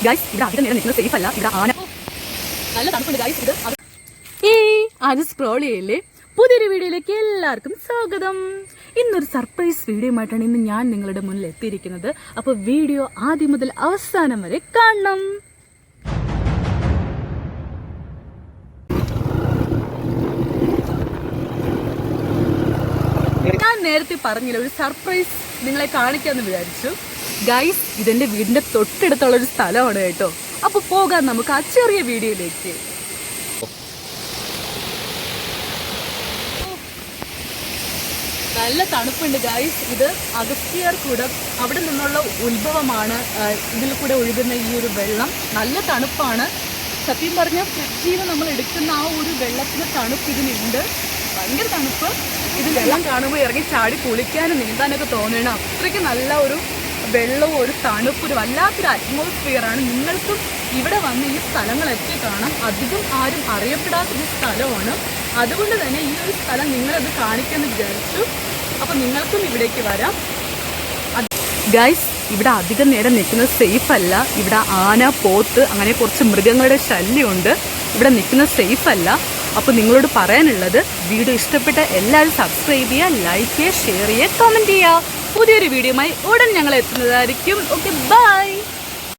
Guys ഇവിടെ അധികം നേരം നിൽക്കുന്നത് സേഫ് അല്ല. ഇവിടെ ആന നല്ല തണുപ്പുണ്ട് ഗൈസ്. ഇത് ആരും സ്ക്രോൾ ചെയ്യില്ലേ. പുതിയൊരു വീഡിയോയിലേക്ക് എല്ലാവർക്കും സ്വാഗതം. ഇന്നൊരു സർപ്രൈസ് വീഡിയോയുമായിട്ടാണ് ഇന്ന് ഞാൻ നിങ്ങളുടെ മുന്നിൽ എത്തിയിരിക്കുന്നത്. അപ്പോൾ വീഡിയോ ആദ്യം മുതൽ അവസാനം വരെ കാണണം. ഞാൻ നേരത്തെ പറഞ്ഞില്ല, ഒരു സർപ്രൈസ് നിങ്ങളെ കാണിക്കാമെന്ന് വിചാരിച്ചു. ഗൈസ് ഇതെന്റെ വീടിന്റെ തൊട്ടടുത്തുള്ള ഒരു സ്ഥലമാണ് കേട്ടോ. അപ്പൊ പോകാം നമുക്ക് ആ ചെറിയ വീഡിയോയിലേക്ക്. നല്ല തണുപ്പുണ്ട് ഗൈസ്. ഇത് അഗസ്ത്യർകൂടം, അവിടെ നിന്നുള്ള ഉത്ഭവമാണ് ഇതിൽ കൂടെ ഒഴുകുന്ന ഈ ഒരു വെള്ളം. നല്ല തണുപ്പാണ്. സത്യം പറഞ്ഞാൽ ഫ്രിഡ്ജിൽ നമ്മൾ എടുക്കുന്ന ആ ഒരു വെള്ളത്തിന് തണുപ്പ് ഇതിനുണ്ട്. ഭയങ്കര തണുപ്പ്. ഇത് വെള്ളം കാണുമ്പോൾ ഇറങ്ങി ചാടി കുളിക്കാനും നീന്താനൊക്കെ തോന്നണം. അത്രയ്ക്ക് നല്ല ഒരു വെള്ളവും ഒരു തണുപ്പ്, ഒരു വല്ലാത്തൊരു അറ്റ്മോസ്ഫിയറാണ്. നിങ്ങൾക്കും ഇവിടെ വന്ന് ഈ സ്ഥലങ്ങളൊക്കെ കാണാം. അധികം ആരും അറിയപ്പെടാത്തൊരു സ്ഥലമാണ്. അതുകൊണ്ട് തന്നെ ഈ ഒരു സ്ഥലം നിങ്ങളത് കാണിക്കാമെന്ന് വിചാരിച്ചു. അപ്പം നിങ്ങൾക്കും ഇവിടേക്ക് വരാം. ഗൈസ് ഇവിടെ അധികം നേരം നിൽക്കുന്നത് സേഫ് അല്ല. ഇവിടെ ആന, പോത്ത്, അങ്ങനെ കുറച്ച് മൃഗങ്ങളുടെ ശല്യമുണ്ട്. ഇവിടെ നിൽക്കുന്നത് സേഫ് അല്ല. അപ്പോൾ നിങ്ങളോട് പറയാനുള്ളത്, വീഡിയോ ഇഷ്ടപ്പെട്ട എല്ലാവരും സബ്സ്ക്രൈബ് ചെയ്യുക, ലൈക്ക് ചെയ്യുക, ഷെയർ ചെയ്യുക, കമൻറ്റ് ചെയ്യുക. പുതിയൊരു വീഡിയോയുമായി ഉടൻ ഞങ്ങൾ എത്തുന്നതായിരിക്കും. Okay, by.